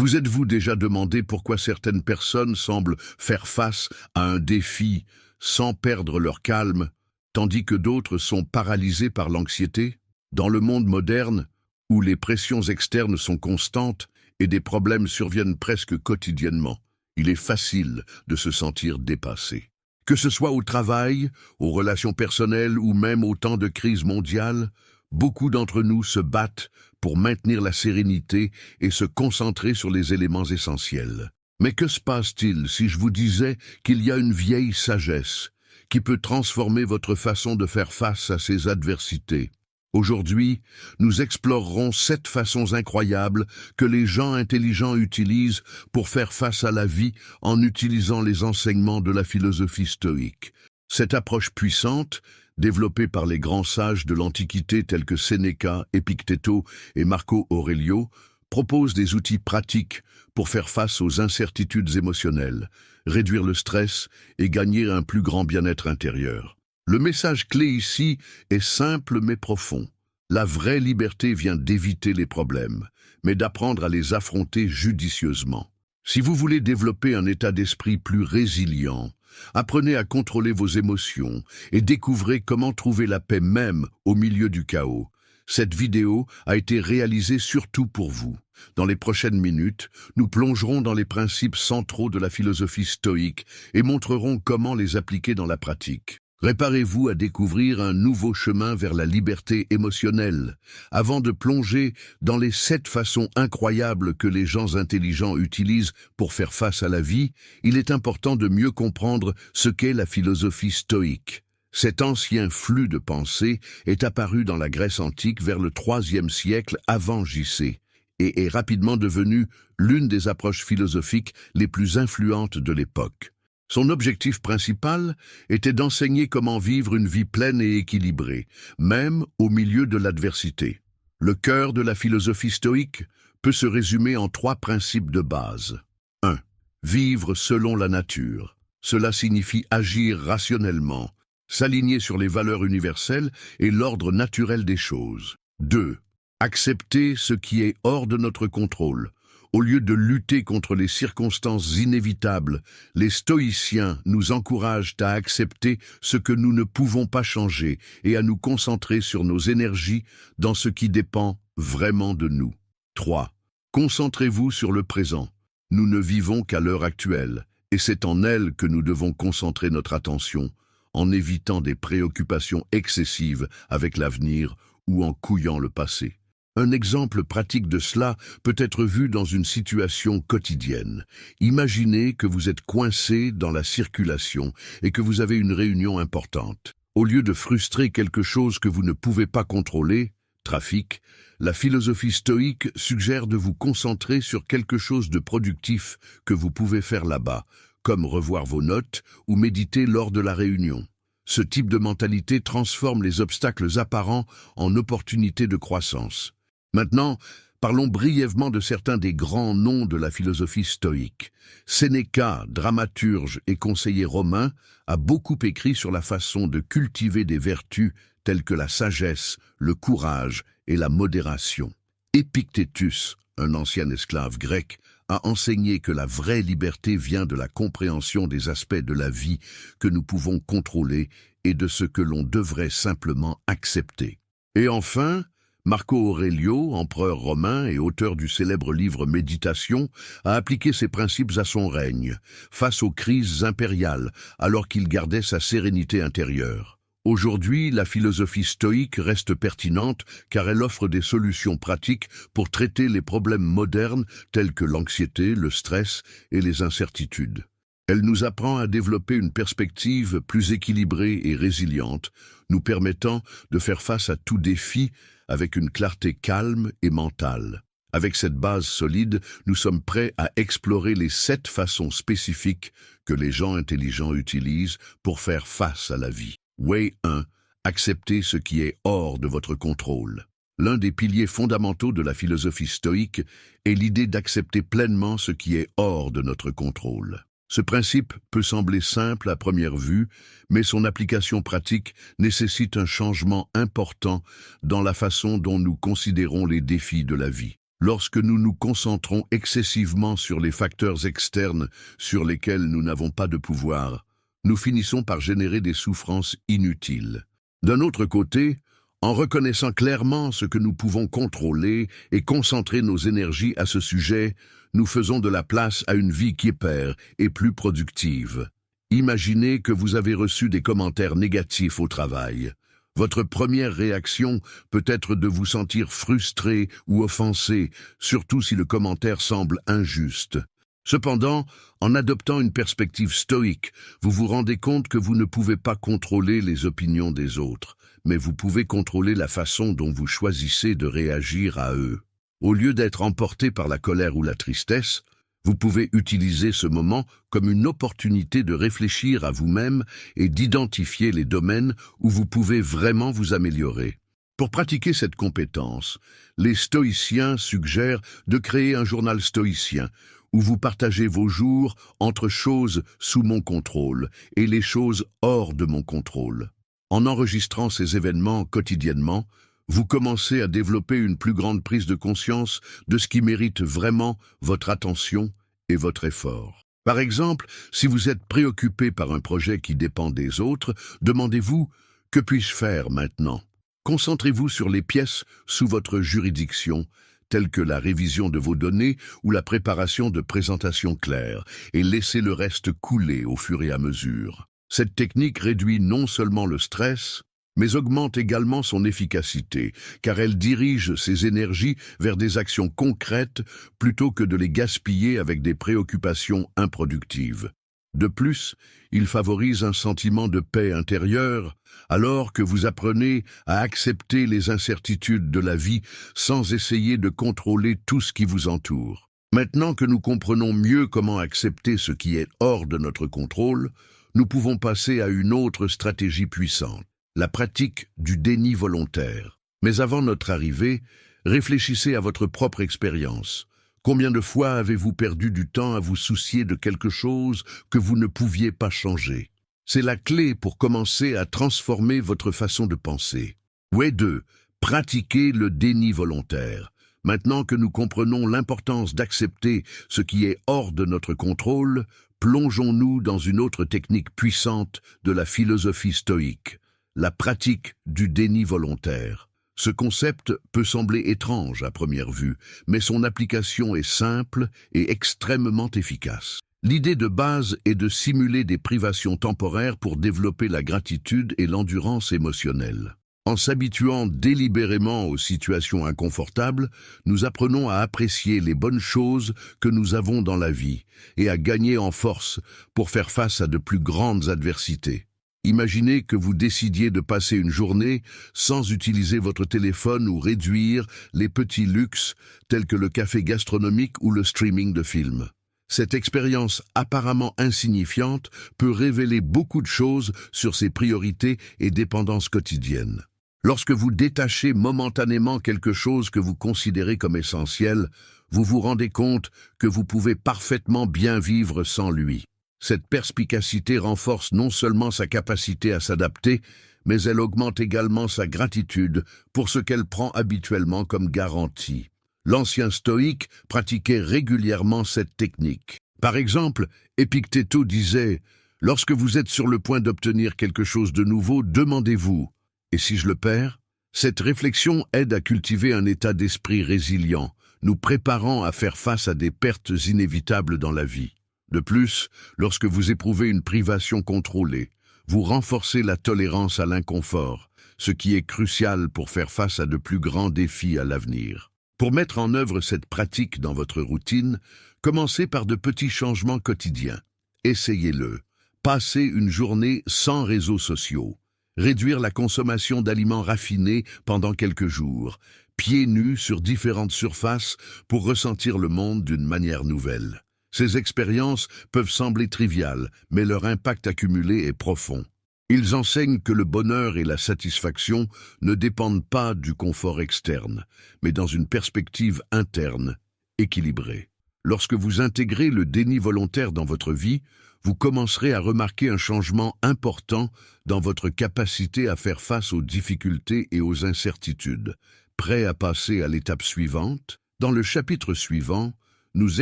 Vous êtes-vous déjà demandé pourquoi certaines personnes semblent faire face à un défi sans perdre leur calme, tandis que d'autres sont paralysées par l'anxiété? Dans le monde moderne, où les pressions externes sont constantes et des problèmes surviennent presque quotidiennement, il est facile de se sentir dépassé. Que ce soit au travail, aux relations personnelles ou même au temps de crise mondiale, beaucoup d'entre nous se battent pour maintenir la sérénité et se concentrer sur les éléments essentiels. Mais que se passe-t-il si je vous disais qu'il y a une vieille sagesse qui peut transformer votre façon de faire face à ces adversités? Aujourd'hui, nous explorerons 7 façons incroyables que les gens intelligents utilisent pour faire face à la vie en utilisant les enseignements de la philosophie stoïque. Cette approche puissante, développée par les grands sages de l'Antiquité tels que Sénéca, Épictéto et Marco Aurelio, propose des outils pratiques pour faire face aux incertitudes émotionnelles, réduire le stress et gagner un plus grand bien-être intérieur. Le message clé ici est simple mais profond. La vraie liberté vient d'éviter les problèmes, mais d'apprendre à les affronter judicieusement. Si vous voulez développer un état d'esprit plus résilient, apprenez à contrôler vos émotions et découvrez comment trouver la paix même au milieu du chaos. Cette vidéo a été réalisée surtout pour vous. Dans les prochaines minutes, nous plongerons dans les principes centraux de la philosophie stoïque et montrerons comment les appliquer dans la pratique. Préparez-vous à découvrir un nouveau chemin vers la liberté émotionnelle. Avant de plonger dans les 7 façons incroyables que les gens intelligents utilisent pour faire face à la vie, il est important de mieux comprendre ce qu'est la philosophie stoïque. Cet ancien flux de pensée est apparu dans la Grèce antique vers le IIIe siècle avant J.C. et est rapidement devenu l'une des approches philosophiques les plus influentes de l'époque. Son objectif principal était d'enseigner comment vivre une vie pleine et équilibrée, même au milieu de l'adversité. Le cœur de la philosophie stoïque peut se résumer en 3 principes de base. 1. Vivre selon la nature. Cela signifie agir rationnellement, s'aligner sur les valeurs universelles et l'ordre naturel des choses. 2. Accepter ce qui est hors de notre contrôle. Au lieu de lutter contre les circonstances inévitables, les stoïciens nous encouragent à accepter ce que nous ne pouvons pas changer et à nous concentrer sur nos énergies dans ce qui dépend vraiment de nous. 3. Concentrez-vous sur le présent. Nous ne vivons qu'à l'heure actuelle, et c'est en elle que nous devons concentrer notre attention, en évitant des préoccupations excessives avec l'avenir ou en couillant le passé. Un exemple pratique de cela peut être vu dans une situation quotidienne. Imaginez que vous êtes coincé dans la circulation et que vous avez une réunion importante. Au lieu de frustrer quelque chose que vous ne pouvez pas contrôler, trafic, la philosophie stoïque suggère de vous concentrer sur quelque chose de productif que vous pouvez faire là-bas, comme revoir vos notes ou méditer lors de la réunion. Ce type de mentalité transforme les obstacles apparents en opportunités de croissance. Maintenant, parlons brièvement de certains des grands noms de la philosophie stoïque. Sénéca, dramaturge et conseiller romain, a beaucoup écrit sur la façon de cultiver des vertus telles que la sagesse, le courage et la modération. Épictétus, un ancien esclave grec, a enseigné que la vraie liberté vient de la compréhension des aspects de la vie que nous pouvons contrôler et de ce que l'on devrait simplement accepter. Et enfin, Marco Aurelio, empereur romain et auteur du célèbre livre Méditation, a appliqué ces principes à son règne, face aux crises impériales, alors qu'il gardait sa sérénité intérieure. Aujourd'hui, la philosophie stoïque reste pertinente car elle offre des solutions pratiques pour traiter les problèmes modernes tels que l'anxiété, le stress et les incertitudes. Elle nous apprend à développer une perspective plus équilibrée et résiliente, nous permettant de faire face à tout défi avec une clarté calme et mentale. Avec cette base solide, nous sommes prêts à explorer les 7 façons spécifiques que les gens intelligents utilisent pour faire face à la vie. Way 1. Acceptez ce qui est hors de votre contrôle. L'un des piliers fondamentaux de la philosophie stoïque est l'idée d'accepter pleinement ce qui est hors de notre contrôle. Ce principe peut sembler simple à première vue, mais son application pratique nécessite un changement important dans la façon dont nous considérons les défis de la vie. Lorsque nous nous concentrons excessivement sur les facteurs externes sur lesquels nous n'avons pas de pouvoir, nous finissons par générer des souffrances inutiles. D'un autre côté, en reconnaissant clairement ce que nous pouvons contrôler et concentrer nos énergies à ce sujet, nous faisons de la place à une vie qui perd et plus productive. Imaginez que vous avez reçu des commentaires négatifs au travail. Votre première réaction peut être de vous sentir frustré ou offensé, surtout si le commentaire semble injuste. Cependant, en adoptant une perspective stoïque, vous vous rendez compte que vous ne pouvez pas contrôler les opinions des autres, mais vous pouvez contrôler la façon dont vous choisissez de réagir à eux. Au lieu d'être emporté par la colère ou la tristesse, vous pouvez utiliser ce moment comme une opportunité de réfléchir à vous-même et d'identifier les domaines où vous pouvez vraiment vous améliorer. Pour pratiquer cette compétence, les stoïciens suggèrent de créer un journal stoïcien où vous partagez vos jours entre choses sous mon contrôle et les choses hors de mon contrôle. En enregistrant ces événements quotidiennement, vous commencez à développer une plus grande prise de conscience de ce qui mérite vraiment votre attention et votre effort. Par exemple, si vous êtes préoccupé par un projet qui dépend des autres, demandez-vous « Que puis-je faire maintenant ?» Concentrez-vous sur les pièces sous votre juridiction, telles que la révision de vos données ou la préparation de présentations claires, et laissez le reste couler au fur et à mesure. Cette technique réduit non seulement le stress, mais augmente également son efficacité, car elle dirige ses énergies vers des actions concrètes plutôt que de les gaspiller avec des préoccupations improductives. De plus, il favorise un sentiment de paix intérieure, alors que vous apprenez à accepter les incertitudes de la vie sans essayer de contrôler tout ce qui vous entoure. Maintenant que nous comprenons mieux comment accepter ce qui est hors de notre contrôle, nous pouvons passer à une autre stratégie puissante. La pratique du déni volontaire. Mais avant notre arrivée, réfléchissez à votre propre expérience. Combien de fois avez-vous perdu du temps à vous soucier de quelque chose que vous ne pouviez pas changer? C'est la clé pour commencer à transformer votre façon de penser. Ouais 2. Pratiquez le déni volontaire. Maintenant que nous comprenons l'importance d'accepter ce qui est hors de notre contrôle, plongeons-nous dans une autre technique puissante de la philosophie stoïque. La pratique du déni volontaire. Ce concept peut sembler étrange à première vue, mais son application est simple et extrêmement efficace. L'idée de base est de simuler des privations temporaires pour développer la gratitude et l'endurance émotionnelle. En s'habituant délibérément aux situations inconfortables, nous apprenons à apprécier les bonnes choses que nous avons dans la vie et à gagner en force pour faire face à de plus grandes adversités. Imaginez que vous décidiez de passer une journée sans utiliser votre téléphone ou réduire les petits luxes tels que le café gastronomique ou le streaming de films. Cette expérience apparemment insignifiante peut révéler beaucoup de choses sur ses priorités et dépendances quotidiennes. Lorsque vous détachez momentanément quelque chose que vous considérez comme essentiel, vous vous rendez compte que vous pouvez parfaitement bien vivre sans lui. Cette perspicacité renforce non seulement sa capacité à s'adapter, mais elle augmente également sa gratitude pour ce qu'elle prend habituellement comme garantie. L'ancien stoïque pratiquait régulièrement cette technique. Par exemple, Épictéto disait « Lorsque vous êtes sur le point d'obtenir quelque chose de nouveau, demandez-vous « Et si je le perds ?» Cette réflexion aide à cultiver un état d'esprit résilient, nous préparant à faire face à des pertes inévitables dans la vie. De plus, lorsque vous éprouvez une privation contrôlée, vous renforcez la tolérance à l'inconfort, ce qui est crucial pour faire face à de plus grands défis à l'avenir. Pour mettre en œuvre cette pratique dans votre routine, commencez par de petits changements quotidiens. Essayez-le. Passez une journée sans réseaux sociaux. Réduire la consommation d'aliments raffinés pendant quelques jours. Pieds nus sur différentes surfaces pour ressentir le monde d'une manière nouvelle. Ces expériences peuvent sembler triviales, mais leur impact accumulé est profond. Ils enseignent que le bonheur et la satisfaction ne dépendent pas du confort externe, mais dans une perspective interne, équilibrée. Lorsque vous intégrez le déni volontaire dans votre vie, vous commencerez à remarquer un changement important dans votre capacité à faire face aux difficultés et aux incertitudes. Prêt à passer à l'étape suivante? Dans le chapitre suivant, nous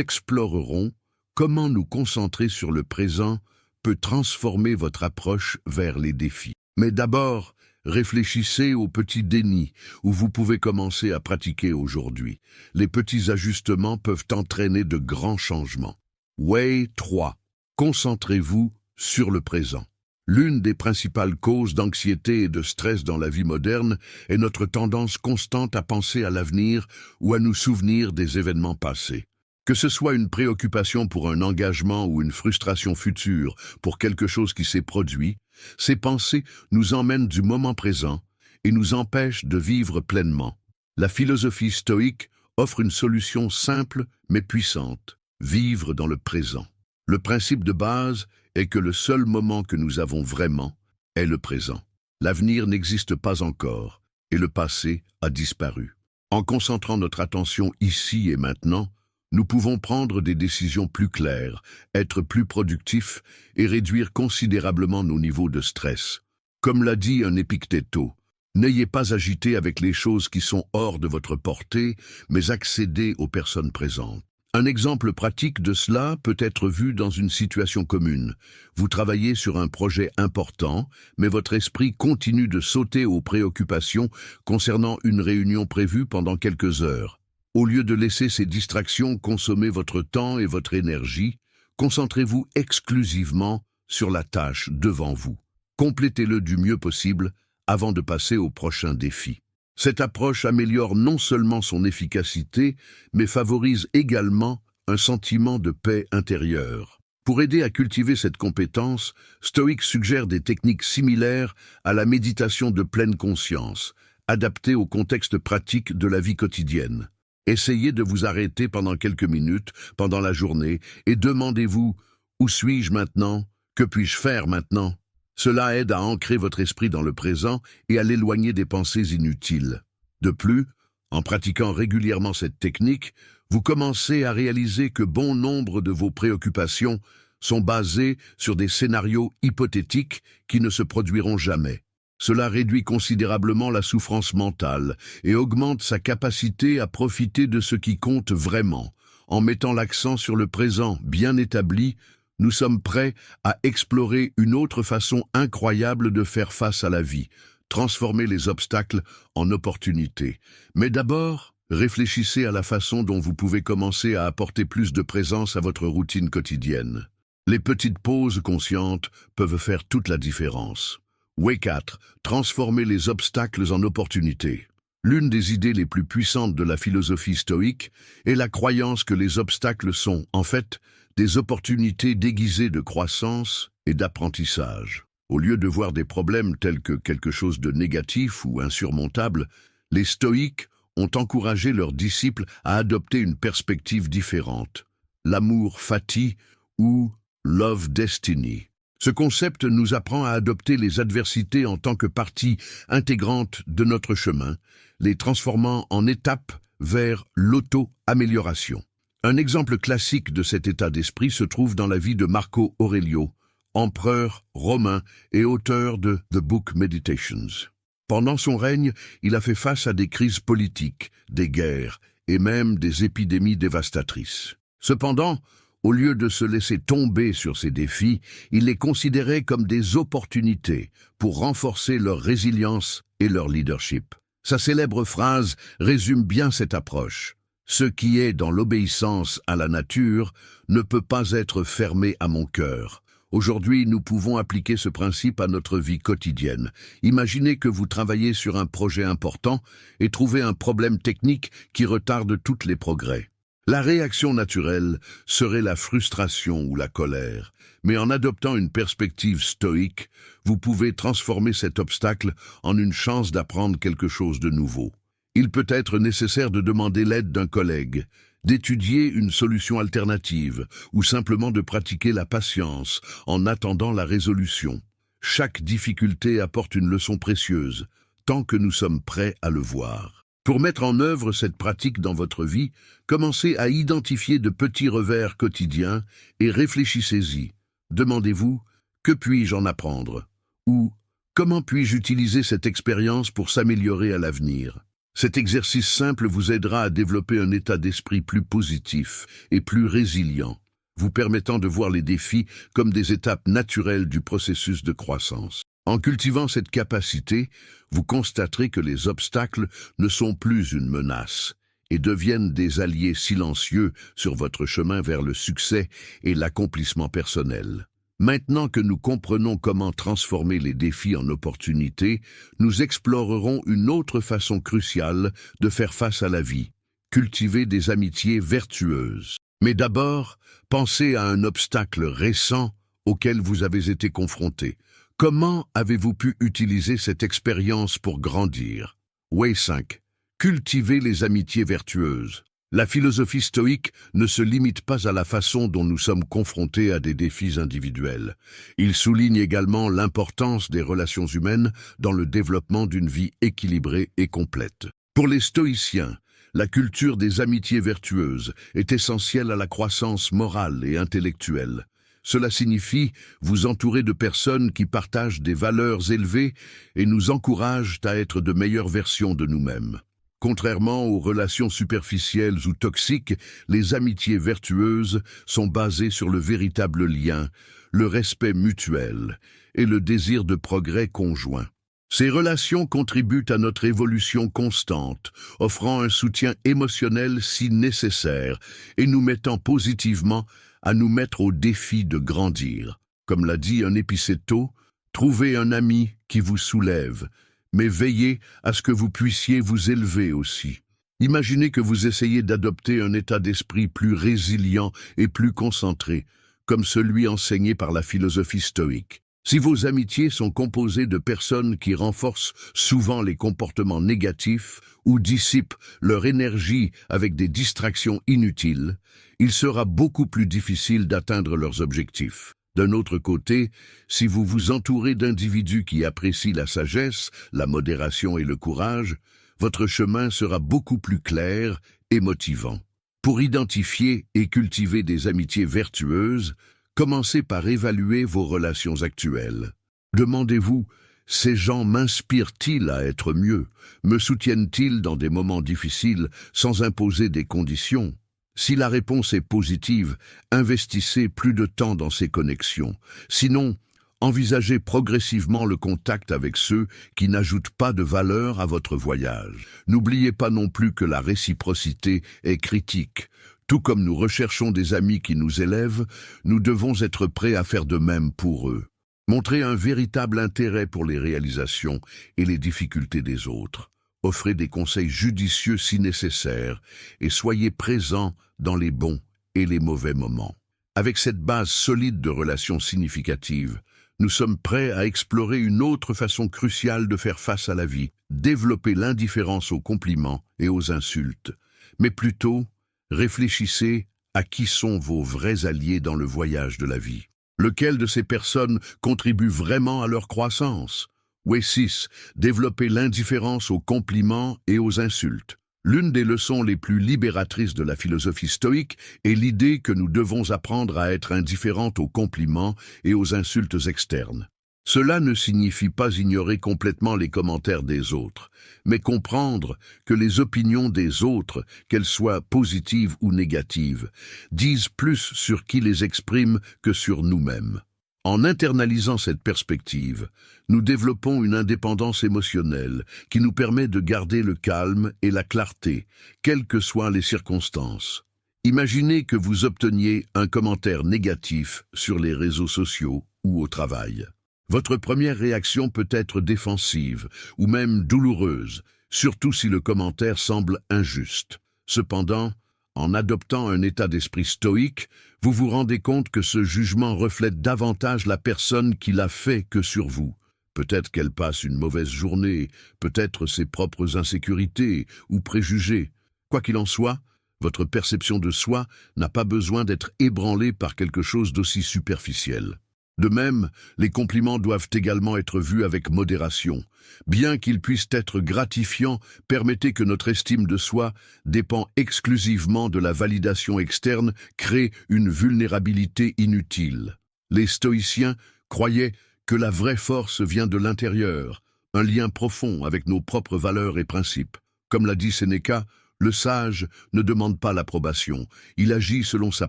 explorerons comment nous concentrer sur le présent peut transformer votre approche vers les défis. Mais d'abord, réfléchissez au petit déni où vous pouvez commencer à pratiquer aujourd'hui. Les petits ajustements peuvent entraîner de grands changements. Way 3. Concentrez-vous sur le présent. L'une des principales causes d'anxiété et de stress dans la vie moderne est notre tendance constante à penser à l'avenir ou à nous souvenir des événements passés. Que ce soit une préoccupation pour un engagement ou une frustration future pour quelque chose qui s'est produit, ces pensées nous emmènent du moment présent et nous empêchent de vivre pleinement. La philosophie stoïque offre une solution simple mais puissante: vivre dans le présent. Le principe de base est que le seul moment que nous avons vraiment est le présent. L'avenir n'existe pas encore et le passé a disparu. En concentrant notre attention ici et maintenant, nous pouvons prendre des décisions plus claires, être plus productifs et réduire considérablement nos niveaux de stress. Comme l'a dit un Épictéto, n'ayez pas agité avec les choses qui sont hors de votre portée, mais accédez aux personnes présentes. Un exemple pratique de cela peut être vu dans une situation commune. Vous travaillez sur un projet important, mais votre esprit continue de sauter aux préoccupations concernant une réunion prévue pendant quelques heures. Au lieu de laisser ces distractions consommer votre temps et votre énergie, concentrez-vous exclusivement sur la tâche devant vous. Complétez-le du mieux possible avant de passer au prochain défi. Cette approche améliore non seulement son efficacité, mais favorise également un sentiment de paix intérieure. Pour aider à cultiver cette compétence, Stoïque suggère des techniques similaires à la méditation de pleine conscience, adaptées au contexte pratique de la vie quotidienne. Essayez de vous arrêter pendant quelques minutes pendant la journée et demandez-vous: où suis-je maintenant? Que puis-je faire maintenant? Cela aide à ancrer votre esprit dans le présent et à l'éloigner des pensées inutiles. De plus, en pratiquant régulièrement cette technique, vous commencez à réaliser que bon nombre de vos préoccupations sont basées sur des scénarios hypothétiques qui ne se produiront jamais. Cela réduit considérablement la souffrance mentale et augmente sa capacité à profiter de ce qui compte vraiment. En mettant l'accent sur le présent bien établi, nous sommes prêts à explorer une autre façon incroyable de faire face à la vie, transformer les obstacles en opportunités. Mais d'abord, réfléchissez à la façon dont vous pouvez commencer à apporter plus de présence à votre routine quotidienne. Les petites pauses conscientes peuvent faire toute la différence. Way 4. Transformer les obstacles en opportunités. L'une des idées les plus puissantes de la philosophie stoïque est la croyance que les obstacles sont, en fait, des opportunités déguisées de croissance et d'apprentissage. Au lieu de voir des problèmes tels que quelque chose de négatif ou insurmontable, les stoïques ont encouragé leurs disciples à adopter une perspective différente: l'amour fati ou love destiny. Ce concept nous apprend à adopter les adversités en tant que partie intégrante de notre chemin, les transformant en étapes vers l'auto-amélioration. Un exemple classique de cet état d'esprit se trouve dans la vie de Marco Aurelio, empereur romain et auteur de The Book Meditations. Pendant son règne, il a fait face à des crises politiques, des guerres et même des épidémies dévastatrices. Cependant, au lieu de se laisser tomber sur ces défis, il les considérait comme des opportunités pour renforcer leur résilience et leur leadership. Sa célèbre phrase résume bien cette approche: ce qui est dans l'obéissance à la nature ne peut pas être fermé à mon cœur. Aujourd'hui, nous pouvons appliquer ce principe à notre vie quotidienne. Imaginez que vous travaillez sur un projet important et trouvez un problème technique qui retarde tous les progrès. La réaction naturelle serait la frustration ou la colère, mais en adoptant une perspective stoïque, vous pouvez transformer cet obstacle en une chance d'apprendre quelque chose de nouveau. Il peut être nécessaire de demander l'aide d'un collègue, d'étudier une solution alternative ou simplement de pratiquer la patience en attendant la résolution. Chaque difficulté apporte une leçon précieuse, tant que nous sommes prêts à le voir. Pour mettre en œuvre cette pratique dans votre vie, commencez à identifier de petits revers quotidiens et réfléchissez-y. Demandez-vous: que puis-je en apprendre? Ou comment puis-je utiliser cette expérience pour s'améliorer à l'avenir? Cet exercice simple vous aidera à développer un état d'esprit plus positif et plus résilient, vous permettant de voir les défis comme des étapes naturelles du processus de croissance. En cultivant cette capacité, vous constaterez que les obstacles ne sont plus une menace et deviennent des alliés silencieux sur votre chemin vers le succès et l'accomplissement personnel. Maintenant que nous comprenons comment transformer les défis en opportunités, nous explorerons une autre façon cruciale de faire face à la vie, cultiver des amitiés vertueuses. Mais d'abord, pensez à un obstacle récent auquel vous avez été confronté. Comment avez-vous pu utiliser cette expérience pour grandir? Way 5. Cultiver les amitiés vertueuses. La philosophie stoïque ne se limite pas à la façon dont nous sommes confrontés à des défis individuels. Il souligne également l'importance des relations humaines dans le développement d'une vie équilibrée et complète. Pour les stoïciens, la culture des amitiés vertueuses est essentielle à la croissance morale et intellectuelle. Cela signifie vous entourer de personnes qui partagent des valeurs élevées et nous encouragent à être de meilleures versions de nous-mêmes. Contrairement aux relations superficielles ou toxiques, les amitiés vertueuses sont basées sur le véritable lien, le respect mutuel et le désir de progrès conjoint. Ces relations contribuent à notre évolution constante, offrant un soutien émotionnel si nécessaire et nous mettant positivement à nous mettre au défi de grandir. Comme l'a dit un épicéto, trouvez un ami qui vous soulève, mais veillez à ce que vous puissiez vous élever aussi. Imaginez que vous essayez d'adopter un état d'esprit plus résilient et plus concentré, comme celui enseigné par la philosophie stoïque. Si vos amitiés sont composées de personnes qui renforcent souvent les comportements négatifs ou dissipent leur énergie avec des distractions inutiles, il sera beaucoup plus difficile d'atteindre leurs objectifs. D'un autre côté, si vous vous entourez d'individus qui apprécient la sagesse, la modération et le courage, votre chemin sera beaucoup plus clair et motivant. Pour identifier et cultiver des amitiés vertueuses, commencez par évaluer vos relations actuelles. Demandez-vous, ces gens m'inspirent-ils à être mieux? Me soutiennent-ils dans des moments difficiles sans imposer des conditions? Si la réponse est positive, investissez plus de temps dans ces connexions. Sinon, envisagez progressivement le contact avec ceux qui n'ajoutent pas de valeur à votre voyage. N'oubliez pas non plus que la réciprocité est critique. Tout comme nous recherchons des amis qui nous élèvent, nous devons être prêts à faire de même pour eux. Montrez un véritable intérêt pour les réalisations et les difficultés des autres. Offrez des conseils judicieux si nécessaire et soyez présents dans les bons et les mauvais moments. Avec cette base solide de relations significatives, nous sommes prêts à explorer une autre façon cruciale de faire face à la vie, développer l'indifférence aux compliments et aux insultes. Mais plutôt, réfléchissez à qui sont vos vrais alliés dans le voyage de la vie. Lequel de ces personnes contribue vraiment à leur croissance? Way 6. Développer l'indifférence aux compliments et aux insultes. L'une des leçons les plus libératrices de la philosophie stoïque est l'idée que nous devons apprendre à être indifférents aux compliments et aux insultes externes. Cela ne signifie pas ignorer complètement les commentaires des autres, mais comprendre que les opinions des autres, qu'elles soient positives ou négatives, disent plus sur qui les exprime que sur nous-mêmes. En internalisant cette perspective, nous développons une indépendance émotionnelle qui nous permet de garder le calme et la clarté, quelles que soient les circonstances. Imaginez que vous obteniez un commentaire négatif sur les réseaux sociaux ou au travail. Votre première réaction peut être défensive ou même douloureuse, surtout si le commentaire semble injuste. Cependant, en adoptant un état d'esprit stoïque, vous vous rendez compte que ce jugement reflète davantage la personne qui l'a fait que sur vous. Peut-être qu'elle passe une mauvaise journée, peut-être ses propres insécurités ou préjugés. Quoi qu'il en soit, votre perception de soi n'a pas besoin d'être ébranlée par quelque chose d'aussi superficiel. De même, les compliments doivent également être vus avec modération. Bien qu'ils puissent être gratifiants, permettez que notre estime de soi dépend exclusivement de la validation externe crée une vulnérabilité inutile. Les stoïciens croyaient que la vraie force vient de l'intérieur, un lien profond avec nos propres valeurs et principes. Comme l'a dit Sénéca, le sage ne demande pas l'approbation, il agit selon sa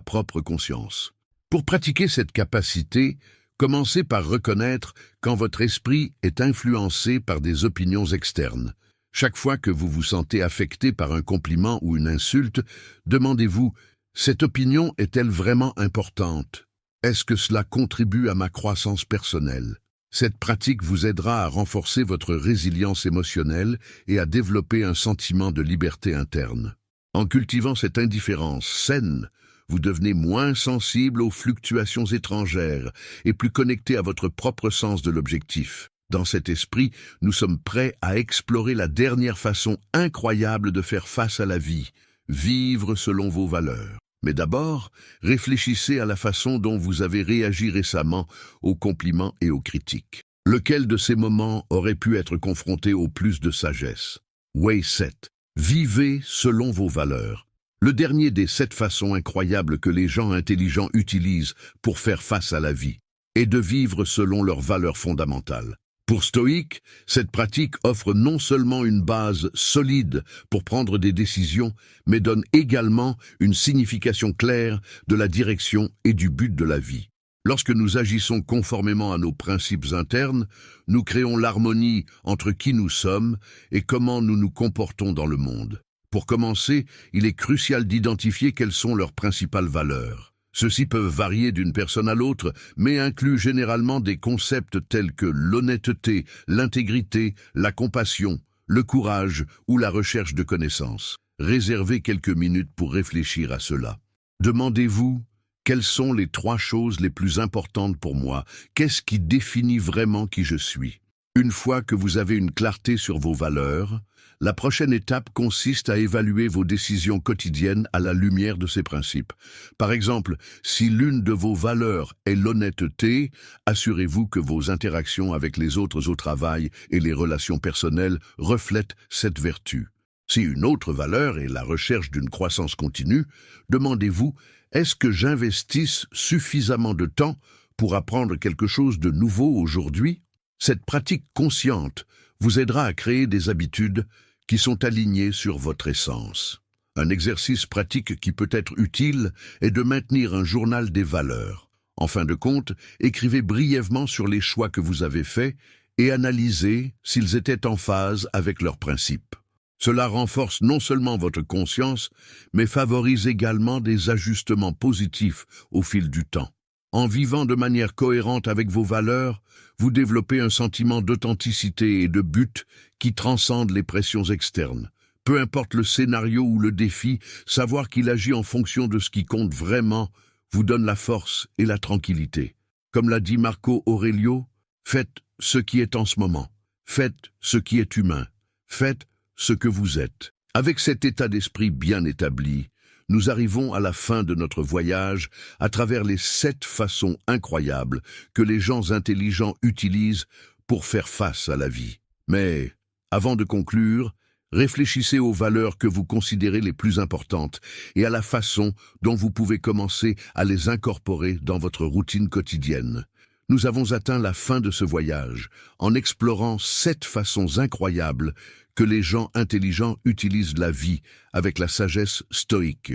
propre conscience. Pour pratiquer cette capacité, commencez par reconnaître quand votre esprit est influencé par des opinions externes. Chaque fois que vous vous sentez affecté par un compliment ou une insulte, demandez-vous, cette opinion est-elle vraiment importante? Est-ce que cela contribue à ma croissance personnelle? Cette pratique vous aidera à renforcer votre résilience émotionnelle et à développer un sentiment de liberté interne. En cultivant cette indifférence saine, vous devenez moins sensible aux fluctuations étrangères et plus connecté à votre propre sens de l'objectif. Dans cet esprit, nous sommes prêts à explorer la dernière façon incroyable de faire face à la vie, vivre selon vos valeurs. Mais d'abord, réfléchissez à la façon dont vous avez réagi récemment aux compliments et aux critiques. Lequel de ces moments aurait pu être confronté au plus de sagesse? Way 7. Vivez selon vos valeurs. Le dernier des 7 façons incroyables que les gens intelligents utilisent pour faire face à la vie est de vivre selon leurs valeurs fondamentales. Pour Stoïque, cette pratique offre non seulement une base solide pour prendre des décisions, mais donne également une signification claire de la direction et du but de la vie. Lorsque nous agissons conformément à nos principes internes, nous créons l'harmonie entre qui nous sommes et comment nous nous comportons dans le monde. Pour commencer, il est crucial d'identifier quelles sont leurs principales valeurs. Ceux-ci peuvent varier d'une personne à l'autre, mais incluent généralement des concepts tels que l'honnêteté, l'intégrité, la compassion, le courage ou la recherche de connaissances. Réservez quelques minutes pour réfléchir à cela. Demandez-vous, quelles sont les 3 choses les plus importantes pour moi? Qu'est-ce qui définit vraiment qui je suis? Une fois que vous avez une clarté sur vos valeurs, la prochaine étape consiste à évaluer vos décisions quotidiennes à la lumière de ces principes. Par exemple, si l'une de vos valeurs est l'honnêteté, assurez-vous que vos interactions avec les autres au travail et les relations personnelles reflètent cette vertu. Si une autre valeur est la recherche d'une croissance continue, demandez-vous, est-ce que j'investisse suffisamment de temps pour apprendre quelque chose de nouveau aujourd'hui? Cette pratique consciente vous aidera à créer des habitudes qui sont alignées sur votre essence. Un exercice pratique qui peut être utile est de maintenir un journal des valeurs. En fin de compte, écrivez brièvement sur les choix que vous avez faits et analysez s'ils étaient en phase avec leurs principes. Cela renforce non seulement votre conscience, mais favorise également des ajustements positifs au fil du temps. En vivant de manière cohérente avec vos valeurs, vous développez un sentiment d'authenticité et de but qui transcende les pressions externes. Peu importe le scénario ou le défi, savoir qu'il agit en fonction de ce qui compte vraiment vous donne la force et la tranquillité. Comme l'a dit Marco Aurelio, faites ce qui est en ce moment, faites ce qui est humain, faites ce que vous êtes. Avec cet état d'esprit bien établi, nous arrivons à la fin de notre voyage à travers les 7 façons incroyables que les gens intelligents utilisent pour faire face à la vie. Mais, avant de conclure, réfléchissez aux valeurs que vous considérez les plus importantes et à la façon dont vous pouvez commencer à les incorporer dans votre routine quotidienne. Nous avons atteint la fin de ce voyage en explorant 7 façons incroyables que les gens intelligents utilisent la vie avec la sagesse stoïque.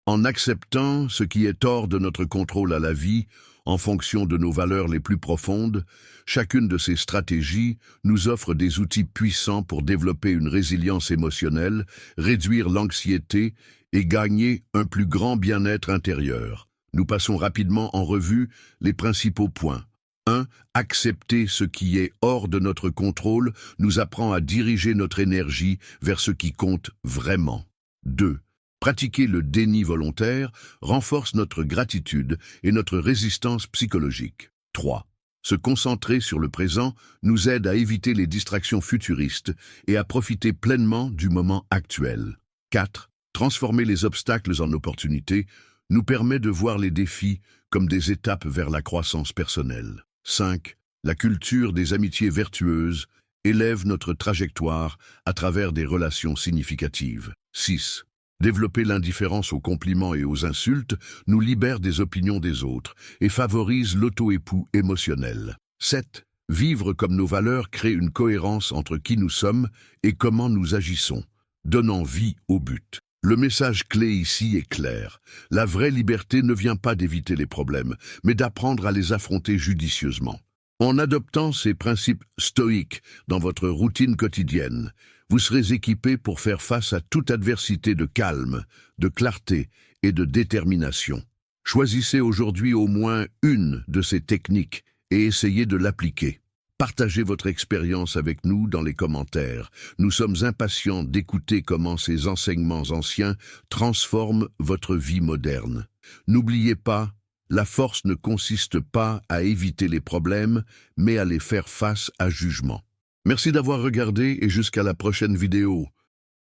En acceptant ce qui est hors de notre contrôle à la vie, en fonction de nos valeurs les plus profondes, chacune de ces stratégies nous offre des outils puissants pour développer une résilience émotionnelle, réduire l'anxiété et gagner un plus grand bien-être intérieur. Nous passons rapidement en revue les principaux points. 1. Accepter ce qui est hors de notre contrôle nous apprend à diriger notre énergie vers ce qui compte vraiment. 2. Pratiquer le déni volontaire renforce notre gratitude et notre résistance psychologique. 3. Se concentrer sur le présent nous aide à éviter les distractions futuristes et à profiter pleinement du moment actuel. 4. Transformer les obstacles en opportunités nous permet de voir les défis comme des étapes vers la croissance personnelle. 5. La culture des amitiés vertueuses élève notre trajectoire à travers des relations significatives. 6. Développer l'indifférence aux compliments et aux insultes nous libère des opinions des autres et favorise l'auto-époux émotionnel. 7. Vivre comme nos valeurs crée une cohérence entre qui nous sommes et comment nous agissons. donnant vie au but. Le message clé ici est clair. La vraie liberté ne vient pas d'éviter les problèmes, mais d'apprendre à les affronter judicieusement. En adoptant ces principes stoïques dans votre routine quotidienne, vous serez équipé pour faire face à toute adversité de calme, de clarté et de détermination. Choisissez aujourd'hui au moins une de ces techniques et essayez de l'appliquer. Partagez votre expérience avec nous dans les commentaires. Nous sommes impatients d'écouter comment ces enseignements anciens transforment votre vie moderne. N'oubliez pas, la force ne consiste pas à éviter les problèmes, mais à les faire face à jugement. Merci d'avoir regardé et jusqu'à la prochaine vidéo.